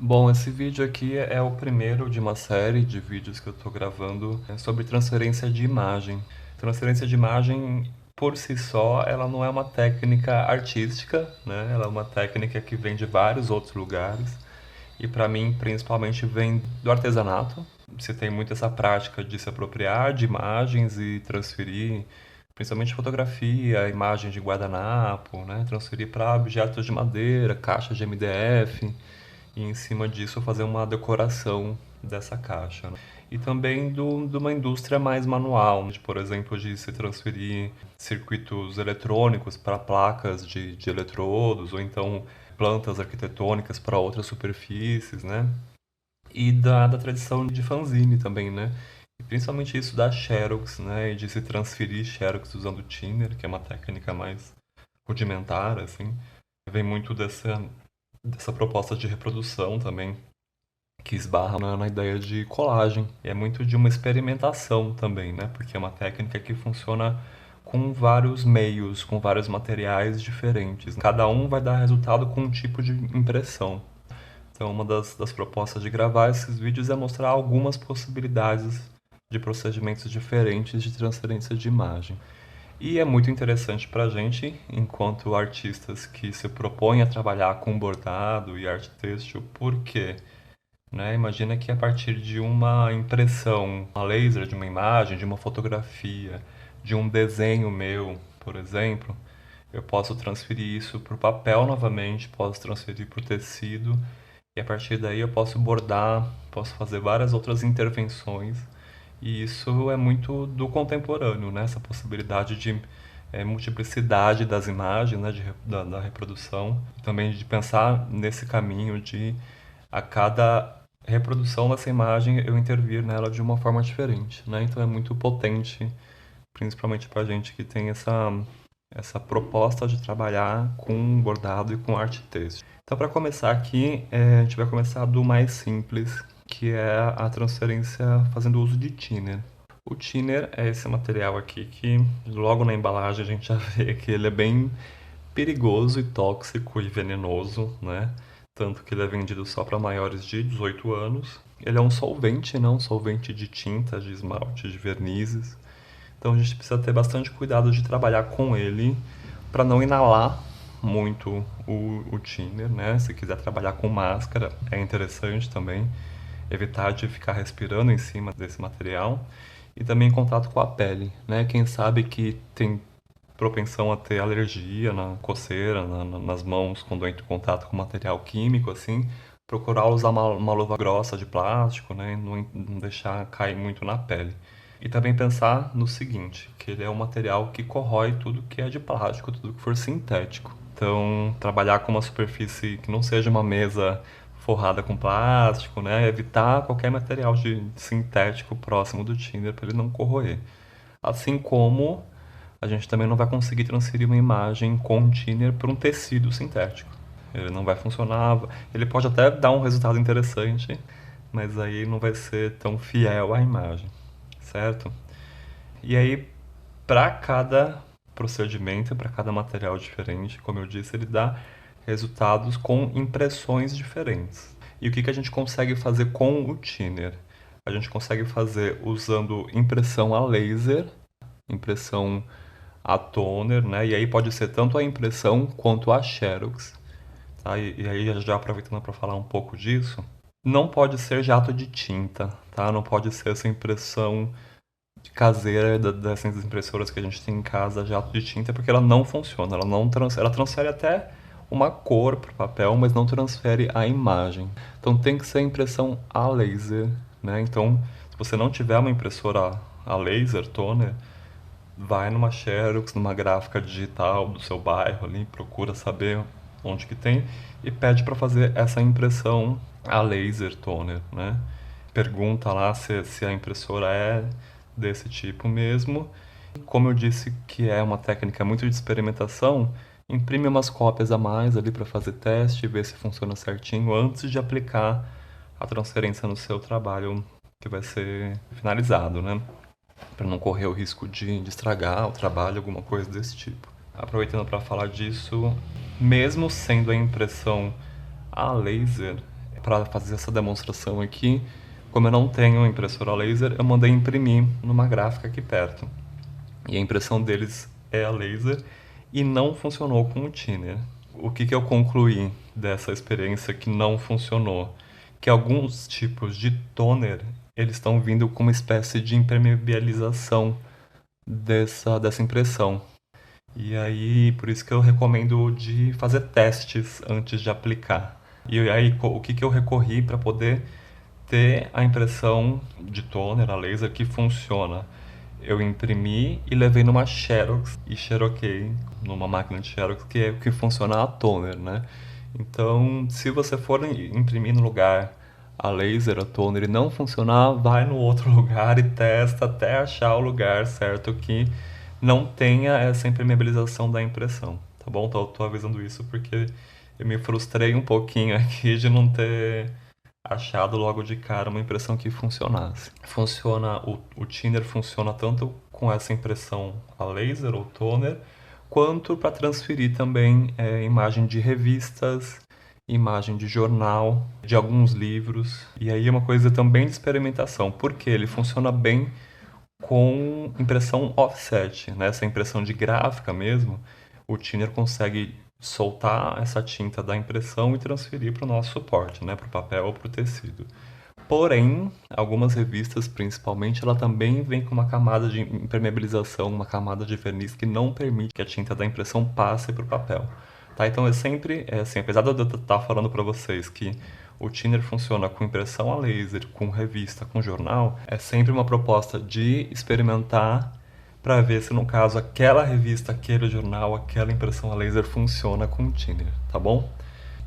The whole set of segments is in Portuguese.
Bom, esse vídeo aqui é o primeiro de uma série de vídeos que eu estou gravando sobre transferência de imagem. Transferência de imagem, por si só, ela não é uma técnica artística, né? Ela é uma técnica que vem de vários outros lugares e para mim, principalmente, vem do artesanato. Você tem muito essa prática de se apropriar de imagens e transferir, principalmente fotografia, imagem de guardanapo, né? Transferir para objetos de madeira, caixas de MDF e em cima disso fazer uma decoração dessa caixa, né? E também de uma indústria mais manual, por exemplo, de se transferir circuitos eletrônicos para placas de eletrodos, ou então plantas arquitetônicas para outras superfícies, né? E da tradição de fanzine também, né? E principalmente isso da Xerox, né? E de se transferir Xerox usando Thinner, que é uma técnica mais rudimentar, assim. Vem muito dessa proposta de reprodução também, que esbarra na ideia de colagem. E é muito de uma experimentação também, né? Porque é uma técnica que funciona com vários meios, com vários materiais diferentes. Cada um vai dar resultado com um tipo de impressão. Então, uma das propostas de gravar esses vídeos é mostrar algumas possibilidades de procedimentos diferentes de transferência de imagem. E é muito interessante para a gente, enquanto artistas que se propõem a trabalhar com bordado e arte têxtil, porque, né, imagina que a partir de uma impressão a laser de uma imagem, de uma fotografia, de um desenho meu, por exemplo, eu posso transferir isso para o papel novamente, posso transferir para o tecido, e a partir daí eu posso bordar, posso fazer várias outras intervenções. E isso é muito do contemporâneo, né? Essa possibilidade de multiplicidade das imagens, né? Da reprodução. E também de pensar nesse caminho de a cada reprodução dessa imagem eu intervir nela de uma forma diferente, né? Então é muito potente, principalmente para a gente que tem essa proposta de trabalhar com bordado e com arte têxtil. Então, para começar aqui, a gente vai começar do mais simples, que é a transferência fazendo uso de thinner. O thinner é esse material aqui que logo na embalagem a gente já vê que ele é bem perigoso e tóxico e venenoso, né? Tanto que ele é vendido só para maiores de 18 anos. Ele é um solvente, não um solvente de tinta, de esmalte, de vernizes. Então a gente precisa ter bastante cuidado de trabalhar com ele para não inalar muito o thinner, né? Se quiser trabalhar com máscara, é interessante também evitar de ficar respirando em cima desse material e também em contato com a pele, né? Quem sabe que tem propensão a ter alergia na coceira, nas mãos quando entra em contato com material químico, assim, procurar usar uma luva grossa de plástico, né? E não deixar cair muito na pele. E também pensar no seguinte, que ele é um material que corrói tudo que é de plástico, tudo que for sintético. Então, trabalhar com uma superfície que não seja uma mesa forrada com plástico, né? Evitar qualquer material de sintético próximo do Tinder para ele não corroer. Assim como a gente também não vai conseguir transferir uma imagem com Tinder para um tecido sintético. Ele não vai funcionar, ele pode até dar um resultado interessante, mas aí não vai ser tão fiel à imagem, certo? E aí, para cada procedimento, para cada material diferente, como eu disse, ele dá resultados com impressões diferentes. E o que a gente consegue fazer com o Thinner? A gente consegue fazer usando impressão a laser, impressão a toner, né? E aí pode ser tanto a impressão quanto a Xerox. Tá? E aí, já aproveitando para falar um pouco disso, não pode ser jato de tinta, tá? Não pode ser essa impressão caseira dessas impressoras que a gente tem em casa, jato de tinta, porque ela não funciona, ela transfere até uma cor para o papel, mas não transfere a imagem. Então tem que ser impressão a laser, né? Então, se você não tiver uma impressora a laser toner, vai numa Xerox, numa gráfica digital do seu bairro ali, procura saber onde que tem e pede para fazer essa impressão a laser toner, né? Pergunta lá se a impressora é desse tipo mesmo. Como eu disse que é uma técnica muito de experimentação, imprime umas cópias a mais ali para fazer teste, ver se funciona certinho antes de aplicar a transferência no seu trabalho que vai ser finalizado, né? Para não correr o risco de estragar o trabalho, alguma coisa desse tipo. Aproveitando para falar disso, mesmo sendo a impressão a laser, para fazer essa demonstração aqui, como eu não tenho impressora laser, eu mandei imprimir numa gráfica aqui perto. E a impressão deles é a laser e não funcionou com o Thinner. O que eu concluí dessa experiência que não funcionou? Que alguns tipos de toner, eles estão vindo com uma espécie de impermeabilização dessa impressão. E aí, por isso que eu recomendo de fazer testes antes de aplicar. E aí, o que eu recorri para poder ter a impressão de toner, a laser, que funciona? Eu imprimi e levei numa Xerox e xeroquei numa máquina de Xerox que funciona a toner, né? Então, se você for imprimir no lugar a laser, a toner e não funcionar, vai no outro lugar e testa até achar o lugar certo que não tenha essa impermeabilização da impressão, tá bom? Tô avisando isso porque eu me frustrei um pouquinho aqui de não ter achado logo de cara uma impressão que funcionasse. O Thinner funciona tanto com essa impressão a laser ou toner, quanto para transferir também imagem de revistas, imagem de jornal, de alguns livros. E aí é uma coisa também de experimentação, porque ele funciona bem com impressão offset, né? Essa impressão de gráfica mesmo, o Thinner consegue soltar essa tinta da impressão e transferir para o nosso suporte, né? Para o papel ou para o tecido. Porém, algumas revistas, principalmente, ela também vem com uma camada de impermeabilização, uma camada de verniz que não permite que a tinta da impressão passe para o papel. Tá? Então é sempre, assim, apesar de eu estar falando para vocês que o Thinner funciona com impressão a laser, com revista, com jornal, é sempre uma proposta de experimentar para ver se, no caso, aquela revista, aquele jornal, aquela impressão a laser funciona com o Thinner, tá bom?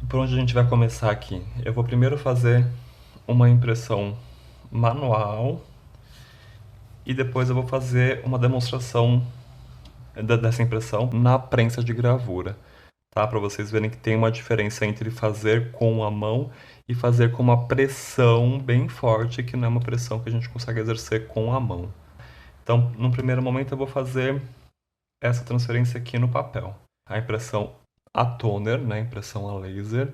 E por onde a gente vai começar aqui? Eu vou primeiro fazer uma impressão manual e depois eu vou fazer uma demonstração dessa impressão na prensa de gravura, tá? Para vocês verem que tem uma diferença entre fazer com a mão e fazer com uma pressão bem forte, que não é uma pressão que a gente consegue exercer com a mão. Então, no primeiro momento eu vou fazer essa transferência aqui no papel. A impressão a toner, né? Impressão a laser,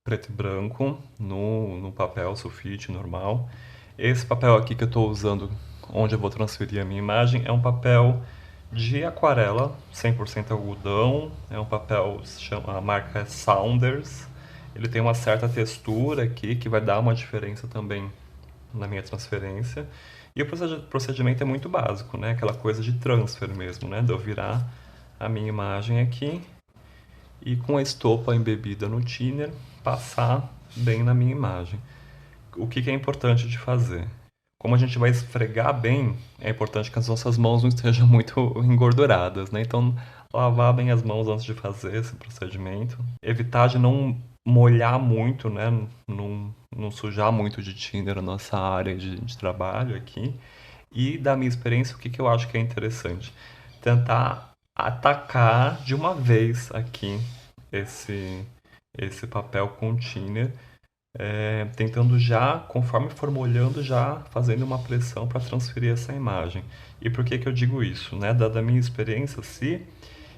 preto e branco, no papel sulfite normal. Esse papel aqui que eu estou usando, onde eu vou transferir a minha imagem, é um papel de aquarela, 100% algodão. É um papel, a marca é Saunders. Ele tem uma certa textura aqui, que vai dar uma diferença também na minha transferência. E o procedimento é muito básico, né? Aquela coisa de transfer mesmo, né? De eu virar a minha imagem aqui e com a estopa embebida no Thinner, passar bem na minha imagem. O que é importante de fazer? Como a gente vai esfregar bem, é importante que as nossas mãos não estejam muito engorduradas, né? Então, lavar bem as mãos antes de fazer esse procedimento. Evitar de não molhar muito, né? Não sujar muito de Thinner a nossa área de trabalho aqui. E da minha experiência, o que eu acho que é interessante? Tentar atacar de uma vez aqui esse papel com Thinner, tentando já, conforme for molhando, já fazendo uma pressão para transferir essa imagem. E por que eu digo isso? Né? Da minha experiência, se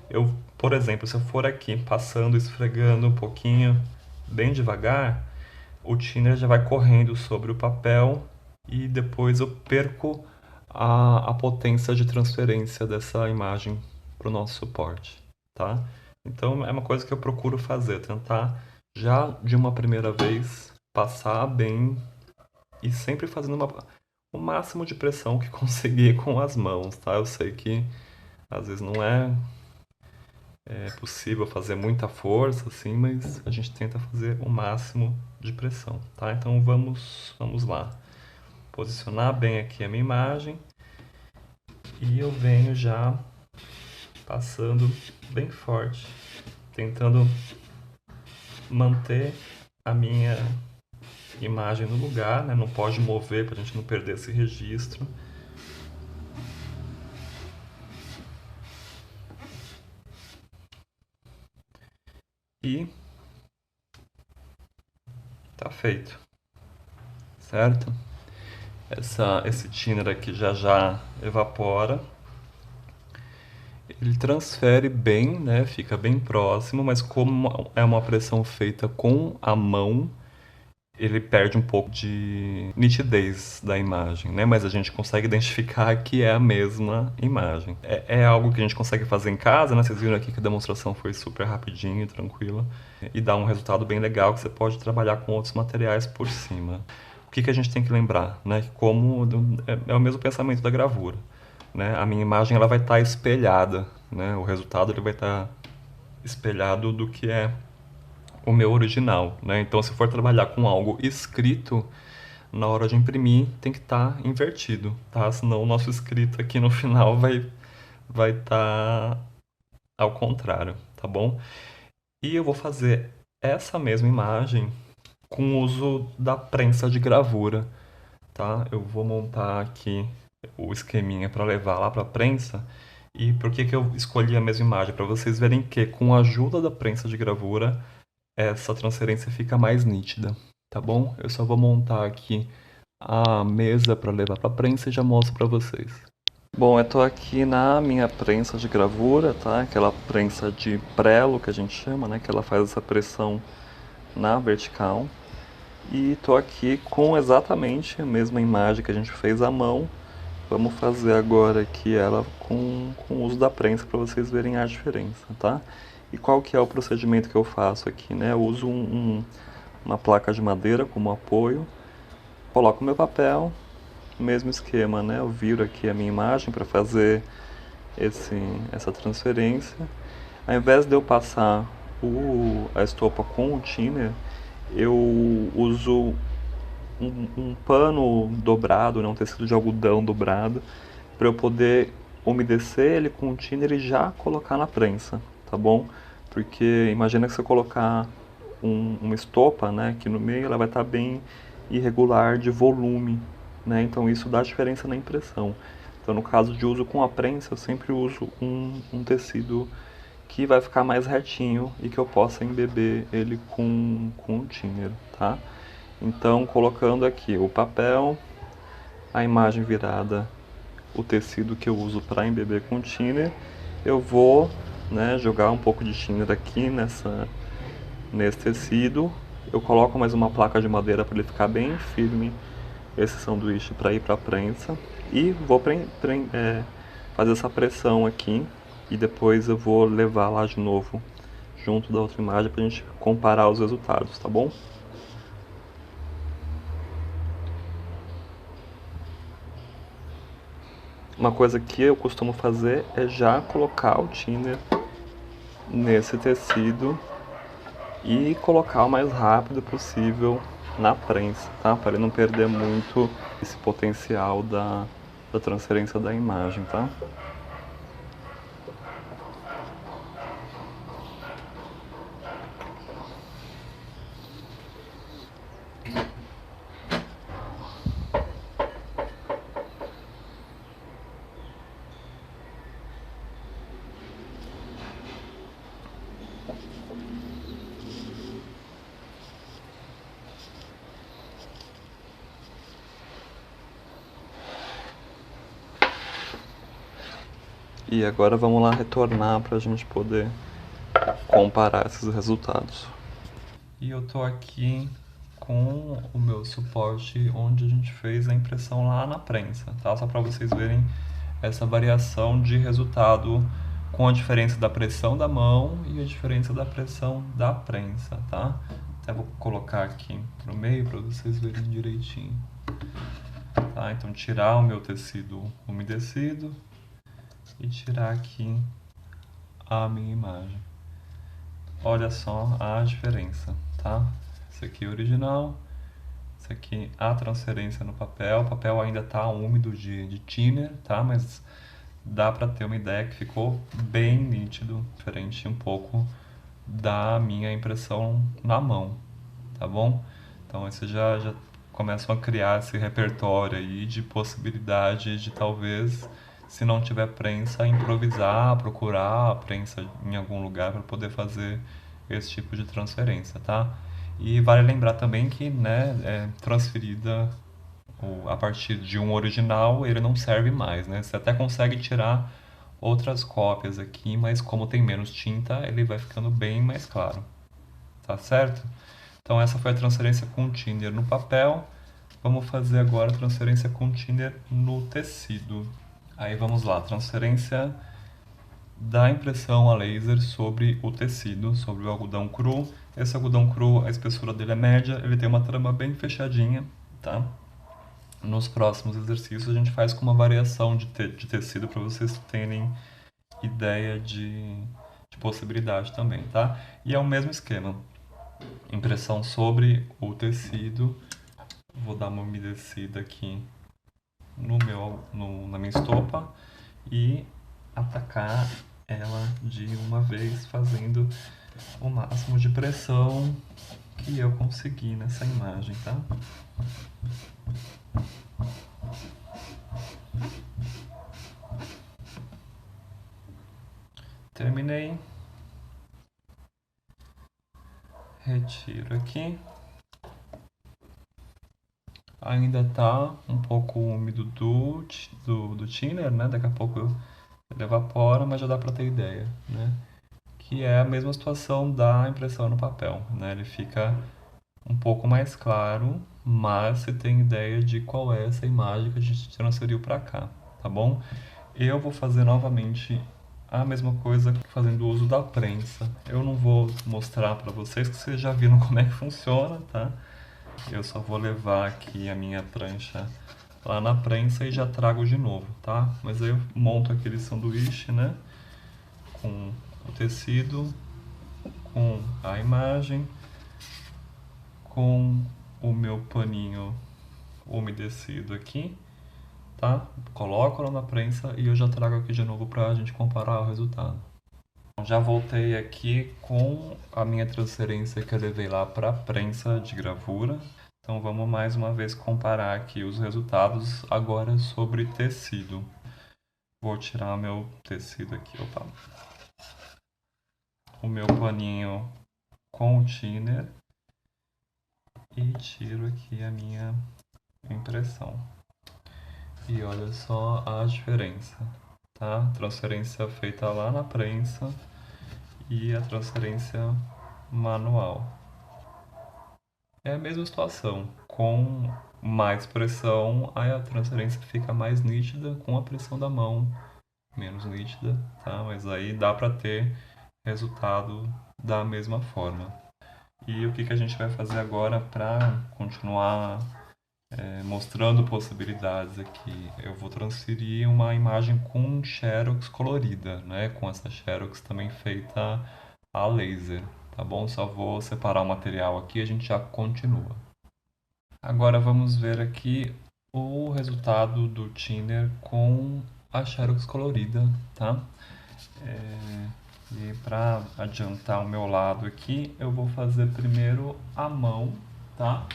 eu, por exemplo, se eu for aqui passando, esfregando um pouquinho, bem devagar, o Thinner já vai correndo sobre o papel e depois eu perco a potência de transferência dessa imagem para o nosso suporte, tá? Então é uma coisa que eu procuro fazer, tentar já de uma primeira vez passar bem e sempre fazendo o máximo de pressão que conseguir com as mãos, tá? Eu sei que às vezes não é possível fazer muita força, assim, mas a gente tenta fazer o máximo de pressão, tá? Então vamos lá. Posicionar bem aqui a minha imagem e eu venho já passando bem forte, tentando manter a minha imagem no lugar, né? Não pode mover para a gente não perder esse registro. E tá feito, certo? Esse Thinner aqui já evapora. Ele transfere bem, né? Fica bem próximo, mas como é uma pressão feita com a mão, ele perde um pouco de nitidez da imagem, né? Mas a gente consegue identificar que é a mesma imagem. É algo que a gente consegue fazer em casa, né? Vocês viram aqui que a demonstração foi super rapidinha e tranquila. E dá um resultado bem legal que você pode trabalhar com outros materiais por cima. O que a gente tem que lembrar, né? Que como é o mesmo pensamento da gravura, né? A minha imagem ela vai estar espelhada, né? O resultado ele vai estar espelhado do que é o meu original, né? Então, se for trabalhar com algo escrito, na hora de imprimir tem que estar invertido, tá? Senão o nosso escrito aqui no final vai estar ao contrário, tá bom? E eu vou fazer essa mesma imagem com o uso da prensa de gravura, tá? Eu vou montar aqui o esqueminha para levar lá para a prensa. E por que eu escolhi a mesma imagem? Para vocês verem que com a ajuda da prensa de gravura essa transferência fica mais nítida, tá bom? Eu só vou montar aqui a mesa para levar para a prensa e já mostro para vocês. Bom, eu tô aqui na minha prensa de gravura, tá? Aquela prensa de prelo que a gente chama, né? Que ela faz essa pressão na vertical. E tô aqui com exatamente a mesma imagem que a gente fez à mão. Vamos fazer agora aqui ela com o uso da prensa para vocês verem a diferença, tá? E qual que é o procedimento que eu faço aqui, né? Eu uso uma placa de madeira como apoio, coloco o meu papel, mesmo esquema, né? Eu viro aqui a minha imagem para fazer essa transferência. Ao invés de eu passar a estopa com o thinner, eu uso um pano dobrado, né? Um tecido de algodão dobrado, para eu poder umedecer ele com o thinner e já colocar na prensa, tá bom? Porque imagina que você colocar uma estopa, né, aqui no meio, ela vai estar bem irregular de volume, né? Então isso dá diferença na impressão. Então no caso de uso com a prensa, eu sempre uso um tecido que vai ficar mais retinho e que eu possa embeber ele com o thinner, tá? Então colocando aqui o papel, a imagem virada, o tecido que eu uso para embeber com thinner, eu vou, né, jogar um pouco de thinner aqui nesse tecido. Eu coloco mais uma placa de madeira para ele ficar bem firme, esse sanduíche para ir para a prensa. E vou fazer essa pressão aqui e depois eu vou levar lá de novo junto da outra imagem para a gente comparar os resultados, tá bom? Uma coisa que eu costumo fazer é já colocar o thinner nesse tecido e colocar o mais rápido possível na prensa, tá? Para ele não perder muito esse potencial da transferência da imagem, tá? E agora vamos lá retornar para a gente poder comparar esses resultados. E eu tô aqui com o meu suporte onde a gente fez a impressão lá na prensa, tá? Só para vocês verem essa variação de resultado com a diferença da pressão da mão e a diferença da pressão da prensa, tá? Até vou colocar aqui pro meio para vocês verem direitinho. Tá? Então tirar o meu tecido umedecido e tirar aqui a minha imagem. Olha só a diferença, tá? Esse aqui é o original, esse aqui a transferência no papel. O papel ainda está úmido de thinner, tá? Mas dá para ter uma ideia que ficou bem nítido, diferente um pouco da minha impressão na mão, tá bom? Então aí vocês já começam a criar esse repertório aí de possibilidade de talvez, se não tiver prensa, improvisar, procurar a prensa em algum lugar para poder fazer esse tipo de transferência, tá? E vale lembrar também que, né, transferida a partir de um original, ele não serve mais, né? Você até consegue tirar outras cópias aqui, mas como tem menos tinta, ele vai ficando bem mais claro, tá certo? Então essa foi a transferência com thinner no papel. Vamos fazer agora a transferência com thinner no tecido. Aí vamos lá, transferência da impressão a laser sobre o tecido, sobre o algodão cru. Esse algodão cru, a espessura dele é média, ele tem uma trama bem fechadinha, tá? Nos próximos exercícios a gente faz com uma variação de tecido para vocês terem ideia de possibilidade também, tá? E é o mesmo esquema, impressão sobre o tecido. Vou dar uma umedecida aqui na minha estopa e atacar ela de uma vez, fazendo o máximo de pressão que eu conseguir nessa imagem, tá? Terminei. Retiro aqui. Ainda tá um pouco úmido do thinner, né? Daqui a pouco ele evapora, mas já dá para ter ideia, né? Que é a mesma situação da impressão no papel, né? Ele fica um pouco mais claro, mas você tem ideia de qual é essa imagem que a gente transferiu para cá, tá bom? Eu vou fazer novamente a mesma coisa fazendo uso da prensa. Eu não vou mostrar para vocês, que vocês já viram como é que funciona, tá? Eu só vou levar aqui a minha prancha lá na prensa e já trago de novo, tá? Mas aí eu monto aquele sanduíche, né? Com o tecido, com a imagem, com o meu paninho umedecido aqui, tá? Coloco lá na prensa e eu já trago aqui de novo pra gente comparar o resultado. Já voltei aqui com a minha transferência que eu levei lá para a prensa de gravura. Então vamos mais uma vez comparar aqui os resultados agora sobre tecido. Vou tirar meu tecido aqui, opa. O meu paninho com o thinner e tiro aqui a minha impressão. E olha só a diferença, tá? Transferência feita lá na prensa e a transferência manual. É a mesma situação, com mais pressão, aí a transferência fica mais nítida, com a pressão da mão menos nítida, tá? Mas aí dá para ter resultado da mesma forma. E o que a gente vai fazer agora para continuar mostrando possibilidades aqui? Eu vou transferir uma imagem com xerox colorida, né? Com essa xerox também feita a laser, tá bom? Só vou separar o material aqui e a gente já continua. Agora vamos ver aqui o resultado do thinner com a xerox colorida, tá? E para adiantar o meu lado aqui, eu vou fazer primeiro a mão, tá?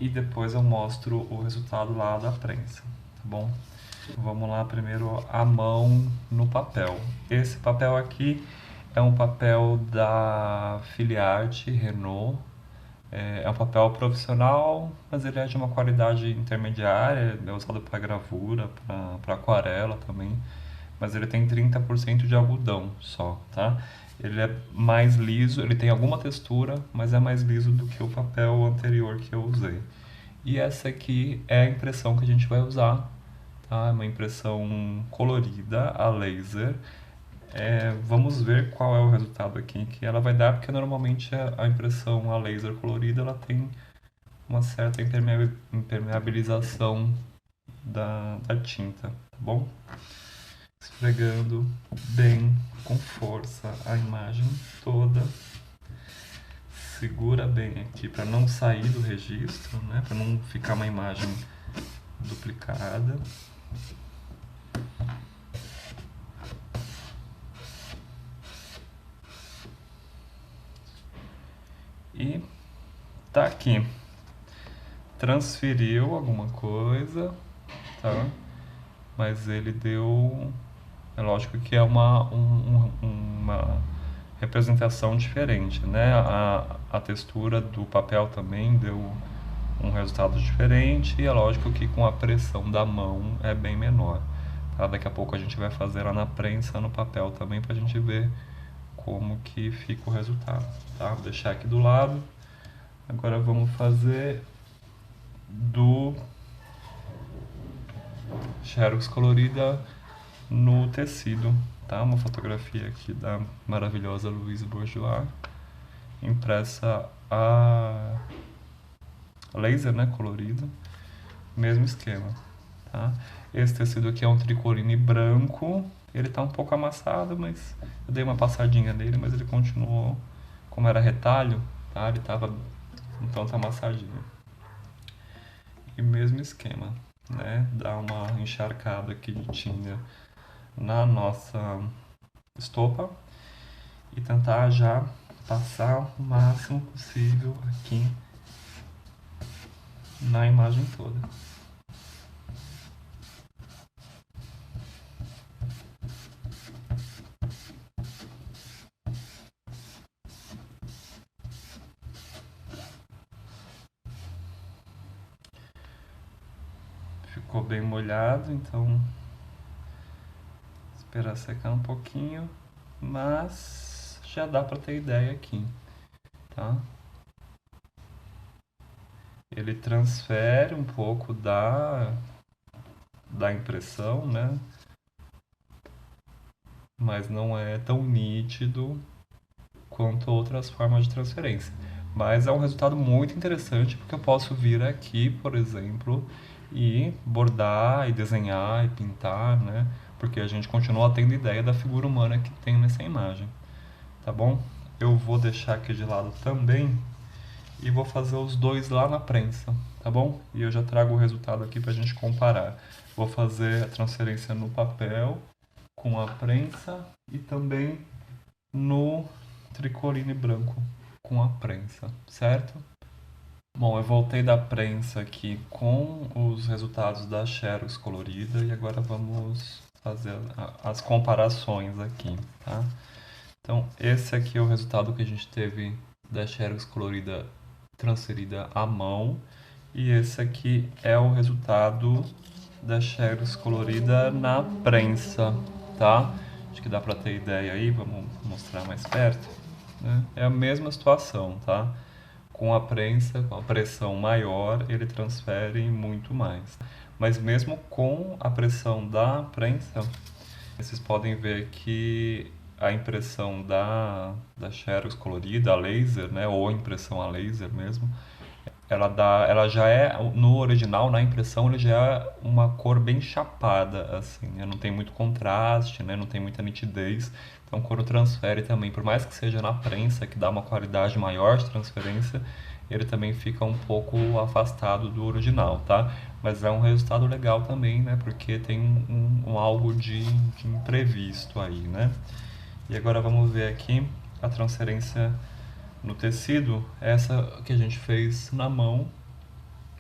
E depois eu mostro o resultado lá da prensa, tá bom? Vamos lá, primeiro a mão no papel. Esse papel aqui é um papel da Filiarte Renault. É um papel profissional, mas ele é de uma qualidade intermediária, é usado para gravura, para aquarela também. Mas ele tem 30% de algodão só, tá? Ele é mais liso, ele tem alguma textura, mas é mais liso do que o papel anterior que eu usei. E essa aqui é a impressão que a gente vai usar, tá? É uma impressão colorida a laser. Vamos ver qual é o resultado aqui que ela vai dar, porque normalmente a impressão a laser colorida ela tem uma certa impermeabilização da tinta, tá bom? Esfregando bem, com força, a imagem toda. Segura bem aqui para não sair do registro, né? Para não ficar uma imagem duplicada. E tá aqui. Transferiu alguma coisa, tá? Mas ele deu... É lógico que é uma representação diferente, né? A textura do papel também deu um resultado diferente e é lógico que com a pressão da mão é bem menor, tá? Daqui a pouco a gente vai fazer lá na prensa, no papel também, pra gente ver como que fica o resultado, tá? Vou deixar aqui do lado. Agora vamos fazer do xerox colorida no tecido, tá? Uma fotografia aqui da maravilhosa Louise Bourgeois, impressa a laser, né, colorido, mesmo esquema, tá? Esse tecido aqui é um tricoline branco, ele tá um pouco amassado, mas eu dei uma passadinha nele, mas ele continuou, como era retalho, tá? Ele tava um tanto amassadinho. E mesmo esquema, né? Dá uma encharcada aqui de tinta na nossa estopa e tentar já passar o máximo possível aqui na imagem toda. Ficou bem molhado, então esperar secar um pouquinho, mas já dá para ter ideia aqui, tá? Ele transfere um pouco da impressão, né? Mas não é tão nítido quanto outras formas de transferência. Mas é um resultado muito interessante porque eu posso vir aqui, por exemplo, e bordar, e desenhar, e pintar, né? Porque a gente continua tendo ideia da figura humana que tem nessa imagem, tá bom? Eu vou deixar aqui de lado também e vou fazer os dois lá na prensa, tá bom? E eu já trago o resultado aqui pra gente comparar. Vou fazer a transferência no papel, com a prensa e também no tricoline branco com a prensa, certo? Bom, eu voltei da prensa aqui com os resultados da xerox colorida e agora vamos fazer as comparações aqui, tá? Então, esse aqui é o resultado que a gente teve da xerox colorida transferida à mão e esse aqui é o resultado da xerox colorida na prensa, tá? Acho que dá para ter ideia aí, vamos mostrar mais perto, né? É a mesma situação, tá? Com a prensa, com a pressão maior, ele transfere muito mais. Mas mesmo com a pressão da prensa, vocês podem ver que a impressão da xerox colorida, a laser, né, ou impressão a laser mesmo, ela já é, no original, na impressão, ele já é uma cor bem chapada, assim, né? Não tem muito contraste, né? Não tem muita nitidez. Então, quando transfere também, por mais que seja na prensa, que dá uma qualidade maior de transferência, ele também fica um pouco afastado do original, tá? Mas é um resultado legal também, né? Porque tem algo de imprevisto aí, né? E agora vamos ver aqui a transferência no tecido, essa que a gente fez na mão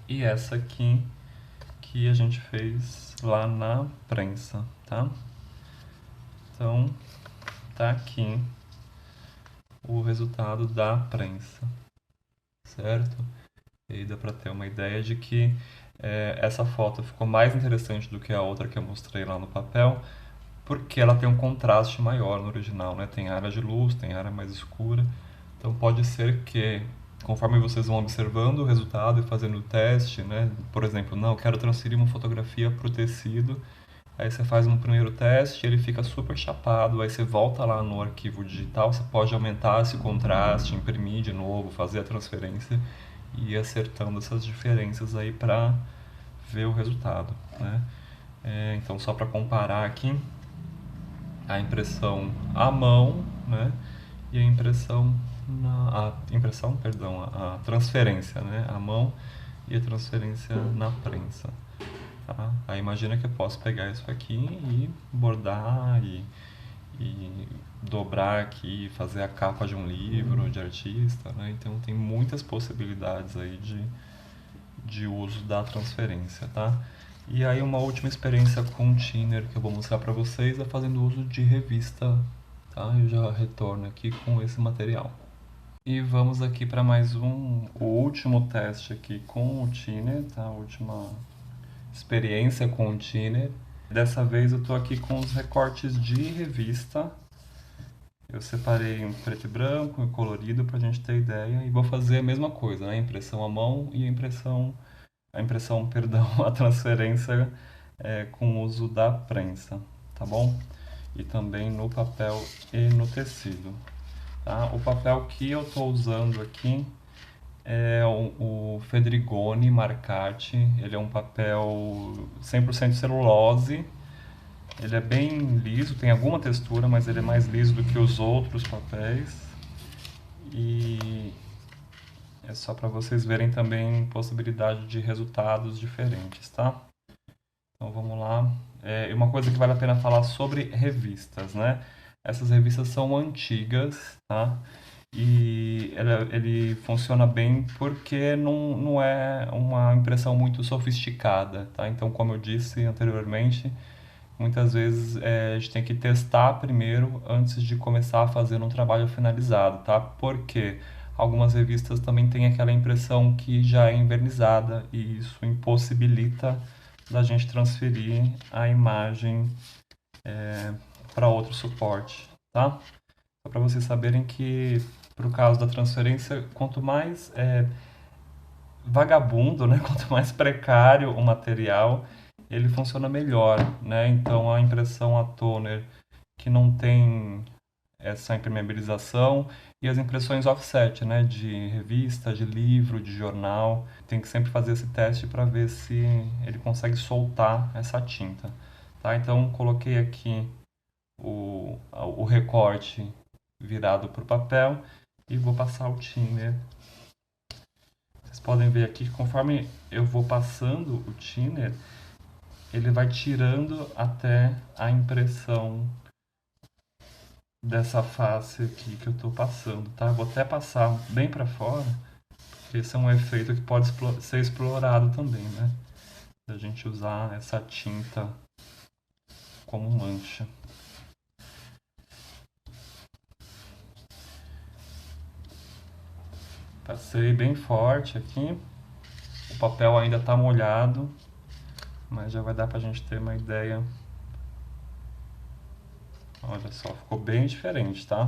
e essa aqui que a gente fez lá na prensa, tá? Então, tá aqui o resultado da prensa, certo? E aí dá pra ter uma ideia de que essa foto ficou mais interessante do que a outra que eu mostrei lá no papel, porque ela tem um contraste maior no original, né? Tem área de luz, tem área mais escura. Então pode ser que, conforme vocês vão observando o resultado e fazendo o teste, né? Por exemplo, não, eu quero transferir uma fotografia para o tecido. Aí você faz um primeiro teste, ele fica super chapado, aí você volta lá no arquivo digital, você pode aumentar esse contraste, imprimir de novo, fazer a transferência e ir acertando essas diferenças aí para ver o resultado, né? Então só para comparar aqui, a impressão à mão, né? E a transferência, né? À mão e a transferência na prensa. Tá? Aí imagina que eu posso pegar isso aqui e bordar e dobrar aqui, fazer a capa de um livro de artista, né? Então tem muitas possibilidades aí de uso da transferência, tá? E aí uma última experiência com o Thinner que eu vou mostrar para vocês é fazendo uso de revista, tá? Eu já retorno aqui com esse material. E vamos aqui para mais o último teste aqui com o Thinner, tá? A última experiência com o Thinner. Dessa vez eu tô aqui com os recortes de revista Eu separei em preto e branco e colorido para a gente ter ideia e vou fazer a mesma coisa, né? Impressão à mão e perdão, a transferência com o uso da prensa, tá bom? E também no papel e no tecido, tá? O papel que eu estou usando aqui é o Fedrigoni Marcati. Ele é um papel 100% celulose. Ele é bem liso, tem alguma textura, mas ele é mais liso do que os outros papéis. E é só para vocês verem também possibilidade de resultados diferentes, tá? Então vamos lá. E uma coisa que vale a pena falar sobre revistas, né? Essas revistas são antigas, tá? E ele funciona bem porque não é uma impressão muito sofisticada, tá? Então, como eu disse anteriormente, muitas vezes a gente tem que testar primeiro antes de começar a fazer um trabalho finalizado, tá? Porque algumas revistas também têm aquela impressão que já é envernizada e isso impossibilita da gente transferir a imagem para outro suporte, tá? Só para vocês saberem que, para o caso da transferência, quanto mais vagabundo, né? Quanto mais precário o material, ele funciona melhor, né? Então a impressão a toner que não tem essa impermeabilização e as impressões offset, né? De revista, de livro, de jornal, tem que sempre fazer esse teste para ver se ele consegue soltar essa tinta, tá? Então coloquei aqui o recorte virado para o papel e vou passar o thinner. Vocês podem ver aqui que conforme eu vou passando o thinner, ele vai tirando até a impressão dessa face aqui que eu estou passando, tá? Vou até passar bem para fora, porque esse é um efeito que pode ser explorado também, né? Da gente usar essa tinta como mancha. Passei bem forte aqui. O papel ainda está molhado, mas já vai dar pra gente ter uma ideia. Olha só, ficou bem diferente, tá?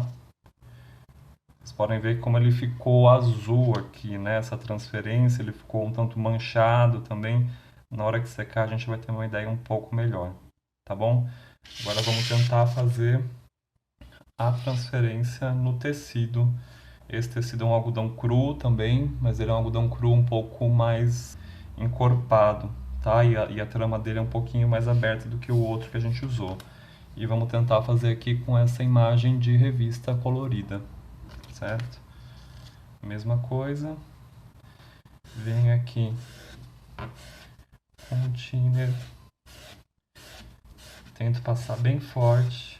Vocês podem ver como ele ficou azul aqui, né? Essa transferência, ele ficou um tanto manchado também. Na hora que secar a gente vai ter uma ideia um pouco melhor, tá bom? Agora vamos tentar fazer a transferência no tecido. Esse tecido é um algodão cru também, mas ele é um algodão cru um pouco mais encorpado, tá? E a trama dele é um pouquinho mais aberta do que o outro que a gente usou. E vamos tentar fazer aqui com essa imagem de revista colorida, certo? Mesma coisa. Venho aqui com o thinner. Tento passar bem forte.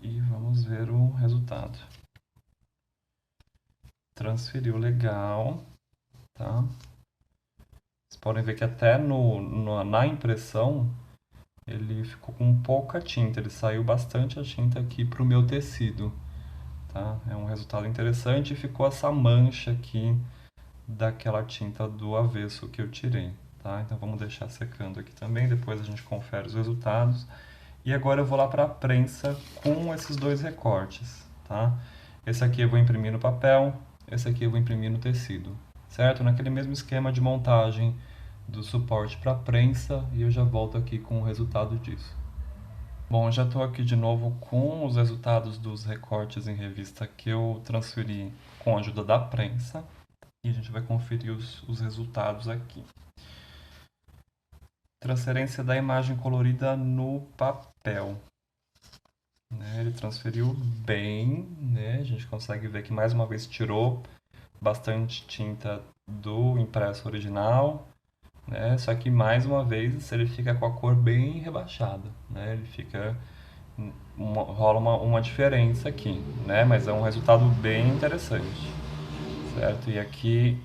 E vamos ver o resultado. Transferiu legal, tá? Vocês podem ver que até na impressão ele ficou com pouca tinta, ele saiu bastante a tinta aqui para o meu tecido, tá? É um resultado interessante e ficou essa mancha aqui daquela tinta do avesso que eu tirei, tá? Então vamos deixar secando aqui também, depois a gente confere os resultados. E agora eu vou lá para a prensa com esses dois recortes, tá? Esse aqui eu vou imprimir no papel, esse aqui eu vou imprimir no tecido, certo? Naquele mesmo esquema de montagem do suporte para prensa e eu já volto aqui com o resultado disso. Bom, já estou aqui de novo com os resultados dos recortes em revista que eu transferi com a ajuda da prensa e a gente vai conferir os resultados aqui. Transferência da imagem colorida no papel. Né? Ele transferiu bem, né? A gente consegue ver que mais uma vez tirou bastante tinta do impresso original, né? Só que mais uma vez ele fica com a cor bem rebaixada, né? Ele fica rola uma diferença aqui, né? Mas é um resultado bem interessante, certo? E aqui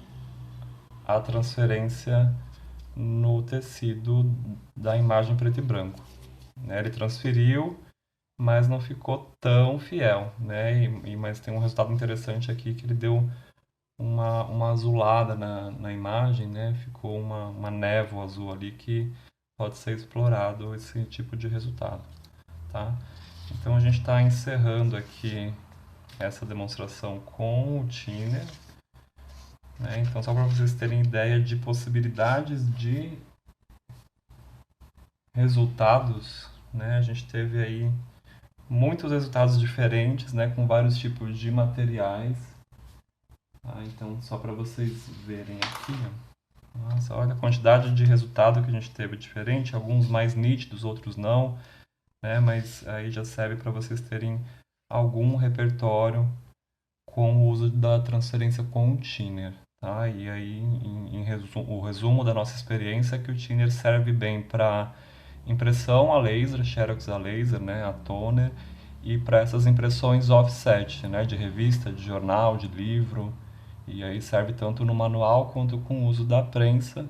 a transferência no tecido da imagem preto e branco, né? Ele transferiu, mas não ficou tão fiel, né? Mas tem um resultado interessante aqui que ele deu uma azulada na imagem, né? Ficou uma névoa azul ali que pode ser explorado esse tipo de resultado, tá? Então a gente está encerrando aqui essa demonstração com o Thinner, né? Então só para vocês terem ideia de possibilidades de resultados, né? A gente teve aí muitos resultados diferentes, né? Com vários tipos de materiais. Ah, então só para vocês verem aqui, ó. Nossa, olha a quantidade de resultado que a gente teve diferente, alguns mais nítidos, outros não, né? Mas aí já serve para vocês terem algum repertório com o uso da transferência com o Thinner, tá? E aí, o resumo da nossa experiência é que o Thinner serve bem para impressão a laser, xerox a laser, né, a toner, e para essas impressões offset, né, de revista, de jornal, de livro, e aí serve tanto no manual quanto com o uso da prensa.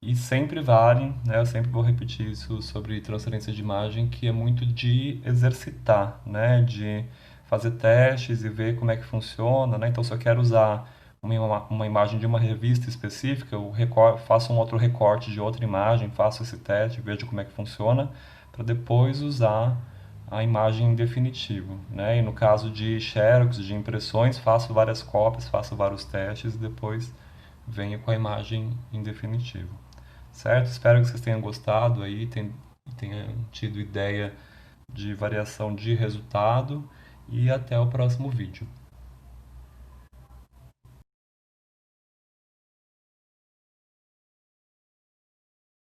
E sempre vale, né, eu sempre vou repetir isso sobre transferência de imagem, que é muito de exercitar, né, de fazer testes e ver como é que funciona, né? Então, se eu quero usar uma imagem de uma revista específica, eu faço um outro recorte de outra imagem, faço esse teste, vejo como é que funciona, para depois usar a imagem em definitivo, né? E no caso de xerox, de impressões, faço várias cópias, faço vários testes e depois venho com a imagem em definitivo. Certo? Espero que vocês tenham gostado aí, tenham tido ideia de variação de resultado e até o próximo vídeo.